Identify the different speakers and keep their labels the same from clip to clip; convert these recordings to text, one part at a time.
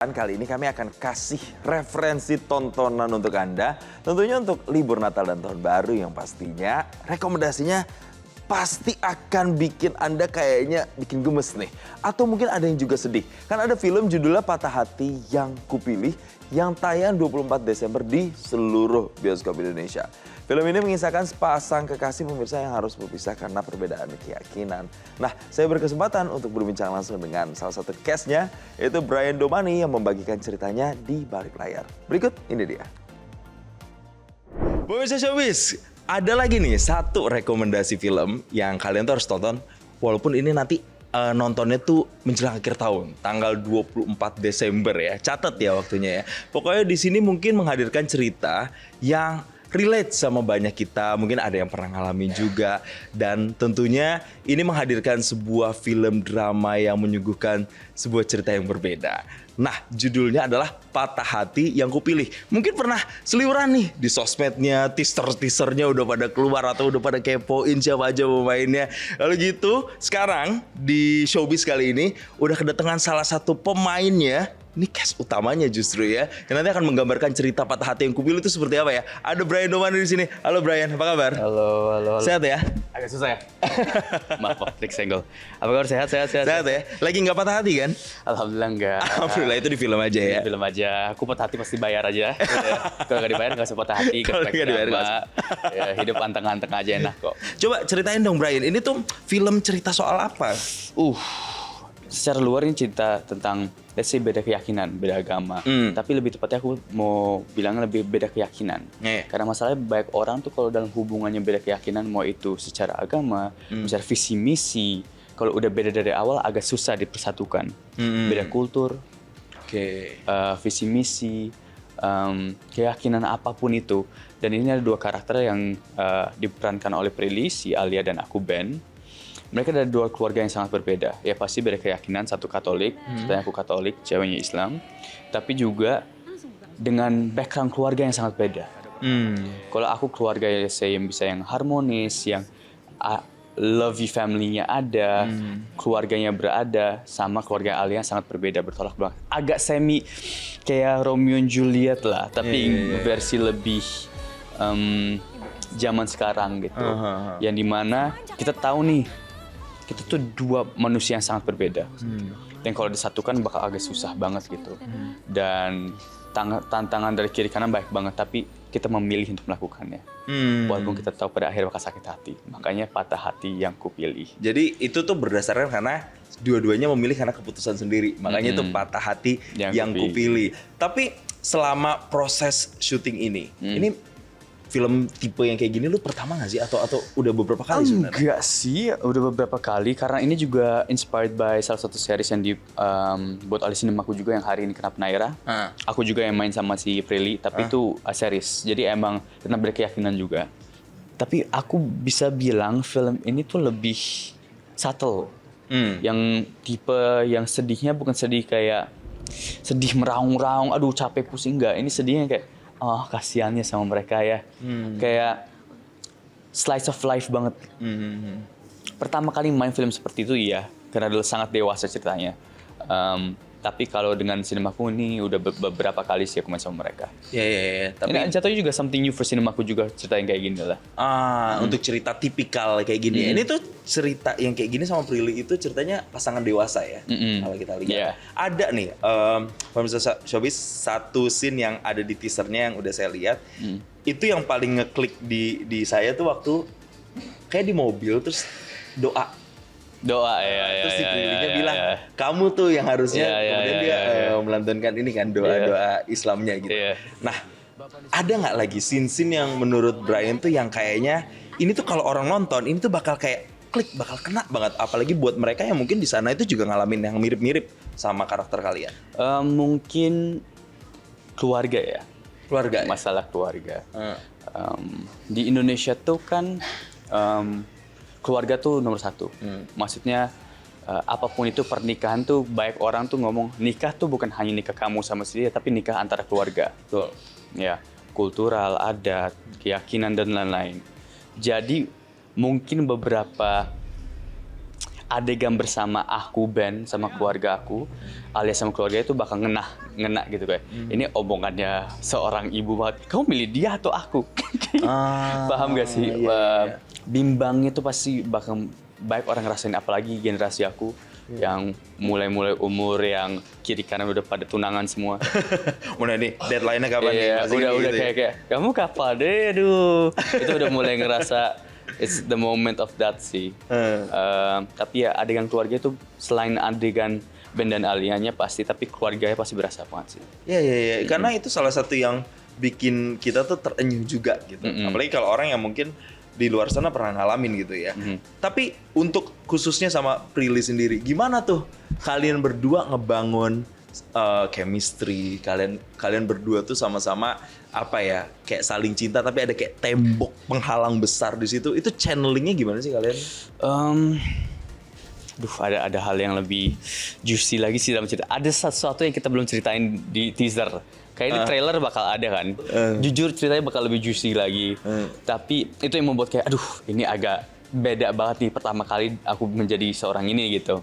Speaker 1: Kali ini kami akan kasih referensi tontonan untuk Anda. Tentunya untuk libur Natal dan Tahun Baru yang pastinya rekomendasinya pasti akan bikin Anda kayaknya bikin gemes nih. Atau mungkin ada yang juga sedih. Kan ada film judulnya Patah Hati yang Kupilih yang tayang 24 Desember di seluruh bioskop Indonesia. Film ini mengisahkan sepasang kekasih pemirsa yang harus berpisah karena perbedaan keyakinan. Nah, saya berkesempatan untuk berbincang langsung dengan salah satu cast-nya, yaitu Brian Domani yang membagikan ceritanya di balik layar. Berikut ini dia. Pemirsa Showbiz, ada lagi nih satu rekomendasi film yang kalian tuh harus tonton. Walaupun ini nanti nontonnya tuh menjelang akhir tahun, tanggal 24 Desember ya. Catat ya waktunya ya. Pokoknya di sini mungkin menghadirkan cerita yang relate sama banyak kita, mungkin ada yang pernah ngalamin juga. Dan tentunya ini menghadirkan sebuah film drama yang menyuguhkan sebuah cerita yang berbeda. Nah, judulnya adalah Patah Hati yang Kupilih. Mungkin pernah seliweran nih di sosmednya, teaser-teasernya udah pada keluar atau udah pada kepoin siapa aja pemainnya. Lalu gitu, sekarang di Showbiz kali ini udah kedatangan salah satu pemainnya. Ini cast utamanya justru ya, yang nanti akan menggambarkan cerita Patah Hati yang Kupilih itu seperti apa ya. Ada Brian Domani di sini. Halo Brian, apa kabar?
Speaker 2: Halo.
Speaker 1: Sehat ya?
Speaker 2: Agak susah ya? Maaf Pak, trik senggol. Apa kabar? Sehat.
Speaker 1: Sehat ya? Lagi nggak patah hati kan?
Speaker 2: Alhamdulillah enggak.
Speaker 1: Alhamdulillah, itu di film aja ya?
Speaker 2: Di film aja. Aku patah hati pasti bayar aja. Kalau nggak dibayar nggak usah patah hati.
Speaker 1: Kalau nggak dibayar nggak usah.
Speaker 2: Ya, hidup anteng-anteng aja enak kok.
Speaker 1: Coba ceritain dong Brian, ini tuh film cerita soal apa?
Speaker 2: Secara luar ini cerita tentang, let's say beda keyakinan, beda agama. Tapi lebih tepatnya aku mau bilang lebih beda keyakinan. Karena masalahnya banyak orang tuh kalau dalam hubungannya beda keyakinan, mau itu secara agama, secara visi misi, kalau udah beda dari awal agak susah dipersatukan. Beda kultur, visi misi, keyakinan apapun itu. Dan ini ada dua karakter yang diperankan oleh Prilly, si Alia dan aku Ben. Mereka dari dua keluarga yang sangat berbeda. Ya pasti beda keyakinan, satu Katolik, ceritanya aku Katolik, ceweknya Islam. Tapi juga dengan background keluarga yang sangat beda. Kalau aku keluarga yang bisa yang harmonis, yang lovey family-nya ada, keluarganya berada, sama keluarga Alia yang sangat berbeda, bertolak belakang. Agak semi kayak Romeo and Juliet lah, tapi versi lebih zaman sekarang gitu. Yang dimana kita tahu nih, kita tuh dua manusia yang sangat berbeda. Dan kalau disatukan bakal agak susah banget gitu. Dan tantangan dari kiri kanan baik banget, tapi kita memilih untuk melakukannya. Walaupun kita tahu pada akhirnya bakal sakit hati. Makanya Patah Hati yang Kupilih.
Speaker 1: Jadi itu tuh berdasarkan karena dua-duanya memilih karena keputusan sendiri. Makanya itu Patah Hati yang Kupilih. Tapi selama proses syuting ini film tipe yang kayak gini lu pertama nggak sih atau udah beberapa kali sebenarnya?
Speaker 2: Enggak sih, udah beberapa kali karena ini juga inspired by salah satu series yang buat oleh Cinemaku juga yang Hari Ini Kenapa Naira. Aku juga yang main sama si Prilly, tapi itu series. Jadi emang tentang berkeyakinan juga. Tapi aku bisa bilang film ini tuh lebih subtle. Yang tipe yang sedihnya bukan sedih kayak sedih meraung-raung, aduh capek pusing, enggak. Ini sedihnya kayak kasihannya sama mereka ya. Kayak slice of life banget. Pertama kali main film seperti itu iya, karena adalah sangat dewasa ceritanya. Tapi kalau dengan Cinemaku ini udah beberapa kali sih aku main sama mereka.
Speaker 1: Iya. Tapi
Speaker 2: ini jatuhnya juga something new for Cinemaku juga, cerita yang kayak gini lah.
Speaker 1: Untuk cerita tipikal kayak gini. Ini tuh cerita yang kayak gini sama Prilly itu ceritanya pasangan dewasa ya. Kalau kita lihat. Ada nih, pemirsa Showbiz, satu scene yang ada di teasernya yang udah saya lihat. Itu yang paling ngeklik di saya tuh waktu kayak di mobil terus doa
Speaker 2: ya.
Speaker 1: Terus si Prilly-nya bilang, kamu tuh yang harusnya, kemudian dia melantunkan ini kan doa-doa Islamnya gitu. Nah, ada nggak lagi scene-scene yang menurut Brian tuh yang kayaknya ini tuh kalau orang nonton ini tuh bakal kayak klik, bakal kena banget, apalagi buat mereka yang mungkin di sana itu juga ngalamin yang mirip-mirip sama karakter kalian.
Speaker 2: Mungkin keluarga ya.
Speaker 1: Keluarga.
Speaker 2: Masalah keluarga. Di Indonesia tuh kan keluarga tuh nomor satu. Maksudnya apapun itu pernikahan tuh baik orang tuh ngomong nikah tuh bukan hanya nikah kamu sama si dia, tapi nikah antara keluarga. Ya, kultural, adat, keyakinan dan lain-lain. Jadi mungkin beberapa adegan bersama aku, Ben, sama keluarga aku, alias sama keluarga itu bakal ngena gitu kayak. Ini omongannya seorang ibu banget. Kamu milih dia atau aku? Paham gak sih?
Speaker 1: Iya.
Speaker 2: Bimbangnya tuh pasti bakal baik orang ngerasain, apalagi generasi aku yang mulai-mulai umur yang kiri kanan udah pada tunangan semua.
Speaker 1: Udah nih, deadline-nya kapan nih?
Speaker 2: Iya,
Speaker 1: Masih
Speaker 2: udah
Speaker 1: gitu ya?
Speaker 2: kayak kamu kapan deh, aduh. Itu udah mulai ngerasa it's the moment of that sih. Tapi ya adegan keluarga itu selain adegan Ben dan Alianya pasti, tapi keluarganya pasti berasa banget sih.
Speaker 1: Iya. Karena itu salah satu yang bikin kita tuh terenyuh juga gitu. Apalagi kalau orang yang mungkin di luar sana pernah ngalamin gitu ya. Tapi untuk khususnya sama Prilly sendiri, gimana tuh kalian berdua ngebangun chemistry? Kalian berdua tuh sama-sama apa ya, kayak saling cinta tapi ada kayak tembok penghalang besar di situ. Itu channelingnya gimana sih kalian?
Speaker 2: Ada hal yang lebih juicy lagi sih dalam cerita. Ada sesuatu yang kita belum ceritain di teaser. Kayak di trailer bakal ada kan. Jujur ceritanya bakal lebih juicy lagi. Tapi itu yang membuat kayak, aduh ini agak beda banget nih pertama kali aku menjadi seorang ini gitu.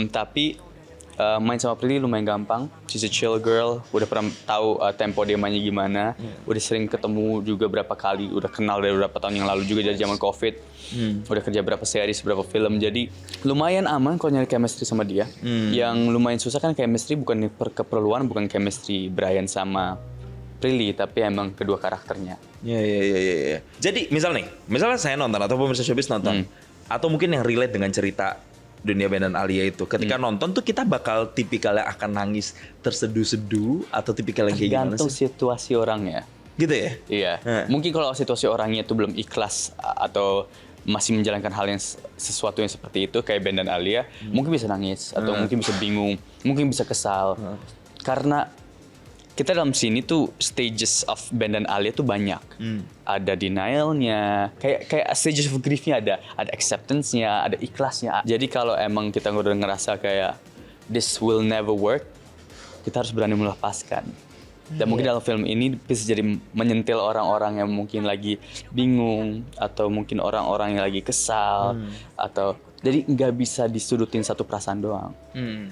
Speaker 2: Tapi main sama Prilly lumayan gampang. She's a chill girl. Udah pernah tahu tempo dia mainnya gimana. Udah sering ketemu juga berapa kali. Udah kenal dari beberapa tahun yang lalu juga dari zaman COVID. Udah kerja berapa series, berapa film. Jadi lumayan aman kalau nyari chemistry sama dia. Yang lumayan susah kan chemistry bukan keperluan, bukan chemistry Brian sama Prilly, tapi emang kedua karakternya.
Speaker 1: Iya. Jadi misalnya saya nonton atau pemirsa Showbiz nonton, atau mungkin yang relate dengan cerita dunia Ben dan Alia itu, ketika nonton tuh kita bakal tipikal yang akan nangis terseduh-seduh atau tipikal yang kayak gimana
Speaker 2: Tergantung
Speaker 1: sih?
Speaker 2: situasi orangnya.
Speaker 1: Gitu ya?
Speaker 2: Iya. Mungkin kalau situasi orangnya itu belum ikhlas atau masih menjalankan hal yang sesuatu yang seperti itu kayak Ben dan Alia, mungkin bisa nangis atau mungkin bisa bingung, mungkin bisa kesal. Karena kita dalam sini tuh stages of Ben dan Alia tuh banyak. Ada denialnya, kayak stages of griefnya ada acceptance-nya, ada ikhlasnya. Jadi kalau emang kita udah ngerasa kayak this will never work, kita harus berani melepaskan. Dan mungkin dalam film ini bisa jadi menyentil orang-orang yang mungkin lagi bingung, atau mungkin orang-orang yang lagi kesal, atau jadi nggak bisa disudutin satu perasaan doang.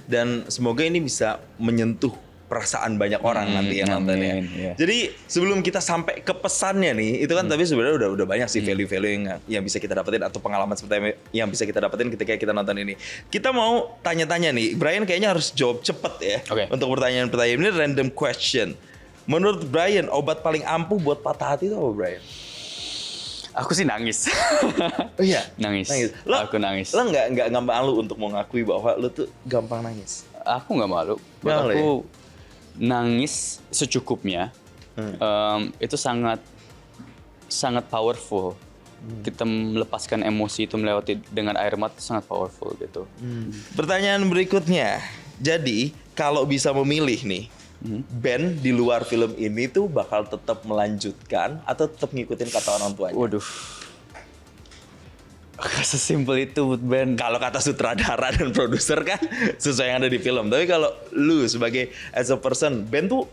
Speaker 1: Dan semoga ini bisa menyentuh perasaan banyak orang nanti yang nontonnya.
Speaker 2: Iya.
Speaker 1: Jadi sebelum kita sampai ke pesannya nih, itu kan tapi sebenarnya udah banyak sih value-value yang bisa kita dapetin atau pengalaman seperti yang bisa kita dapetin ketika kita nonton ini. Kita mau tanya-tanya nih, Brian kayaknya harus jawab cepet ya. Untuk pertanyaan-pertanyaan ini random question. Menurut Brian, obat paling ampuh buat patah hati itu apa, Brian?
Speaker 2: Aku sih nangis.
Speaker 1: Oh iya?
Speaker 2: Nangis. Aku nangis.
Speaker 1: Lo nggak malu untuk mengakui bahwa lo tuh gampang nangis?
Speaker 2: Aku nggak malu. Buat aku nangis secukupnya. Itu sangat powerful. Kita melepaskan emosi itu melewati dengan air mata sangat powerful gitu.
Speaker 1: Pertanyaan berikutnya. Jadi kalau bisa memilih nih, Ben di luar film ini tuh bakal tetap melanjutkan atau tetap ngikutin kata orang tuanya?
Speaker 2: Waduh. Sesimpel itu buat Ben.
Speaker 1: Kalau kata sutradara dan produser kan sesuai yang ada di film. Tapi kalau lu sebagai as a person, Ben tuh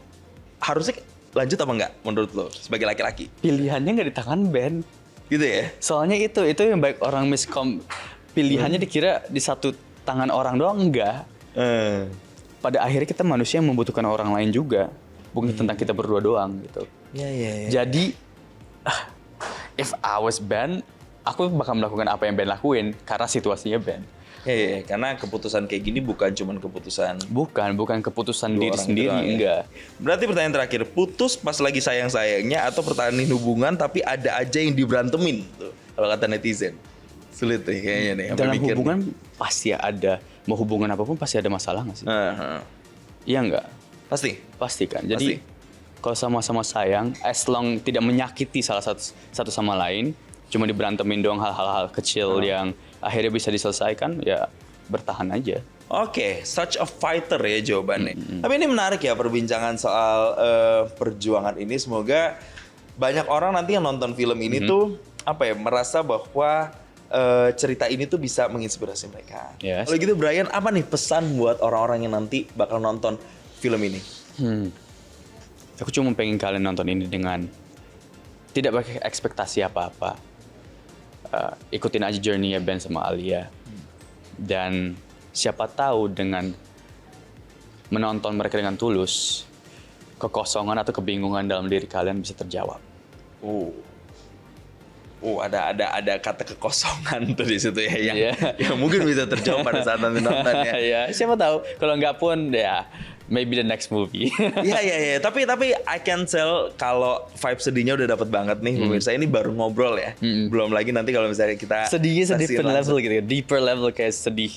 Speaker 1: harusnya lanjut apa enggak menurut lo sebagai laki-laki?
Speaker 2: Pilihannya nggak di tangan Ben.
Speaker 1: Gitu ya?
Speaker 2: Soalnya itu yang baik orang pilihannya dikira di satu tangan orang doang, enggak. Pada akhirnya kita manusia yang membutuhkan orang lain juga, bukan tentang kita berdua doang gitu.
Speaker 1: Iya.
Speaker 2: Jadi if I was Ben, aku bakal melakukan apa yang Ben lakuin karena situasinya Ben.
Speaker 1: Iya, karena keputusan kayak gini bukan cuma keputusan
Speaker 2: bukan keputusan diri
Speaker 1: orang
Speaker 2: sendiri,
Speaker 1: doang, ya?
Speaker 2: enggak.
Speaker 1: Berarti pertanyaan terakhir, putus pas lagi sayang-sayangnya atau pertahanin hubungan tapi ada aja yang diberantemin tuh, kalau kata netizen. Sulit nih kayaknya nih.
Speaker 2: Dalam hubungan pasti ada, mau hubungan apapun pasti ada masalah nggak sih? Iya nggak? Pasti kan. Jadi kalau sama-sama sayang, as long tidak menyakiti salah satu sama lain, cuma diberantemin doang hal-hal kecil yang akhirnya bisa diselesaikan, ya bertahan aja.
Speaker 1: Oke, such a fighter ya jawabannya. Tapi ini menarik ya perbincangan soal perjuangan ini. Semoga banyak orang nanti yang nonton film ini tuh merasa bahwa cerita ini tuh bisa menginspirasi mereka.
Speaker 2: Yes.
Speaker 1: Kalau gitu Brian, apa nih pesan buat orang-orang yang nanti bakal nonton film ini?
Speaker 2: Aku cuma pengen kalian nonton ini dengan tidak pakai ekspektasi apa-apa. Ikutin aja journey-nya Ben sama Alia. Dan siapa tahu dengan menonton mereka dengan tulus, kekosongan atau kebingungan dalam diri kalian bisa terjawab.
Speaker 1: Ada kata kekosongan tuh di situ ya yang,
Speaker 2: Iya.
Speaker 1: yang mungkin bisa terjawab pada saat nanti nonton ya.
Speaker 2: Ya, siapa tahu. Kalau nggak pun ya maybe the next movie.
Speaker 1: Iya. Tapi I can tell kalau vibe sedihnya udah dapat banget nih pemirsa. Ini baru ngobrol ya. Belum lagi nanti kalau misalnya kita
Speaker 2: Sedihnya sedih
Speaker 1: stasiun
Speaker 2: level gitu, deeper level kayak sedih.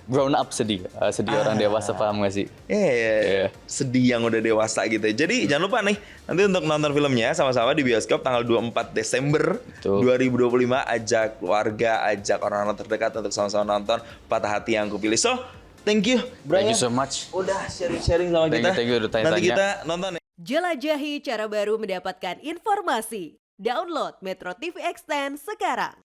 Speaker 2: Grown up sedih, sedih orang dewasa, paham gak sih?
Speaker 1: Iya. Sedih yang udah dewasa gitu. Jadi jangan lupa nih, nanti untuk nonton filmnya sama-sama di bioskop tanggal 24 Desember
Speaker 2: Betul.
Speaker 1: 2025. Ajak keluarga, ajak orang-orang terdekat untuk sama-sama nonton Patah Hati Yang Kupilih. So, thank you
Speaker 2: Thank
Speaker 1: Brian.
Speaker 2: you so much.
Speaker 1: Udah sharing-sharing sama
Speaker 2: Thank
Speaker 1: kita.
Speaker 2: you, udah tanya-tanya.
Speaker 1: Nanti kita nonton ya.
Speaker 3: Jelajahi cara baru mendapatkan informasi. Download Metro TV Extend sekarang.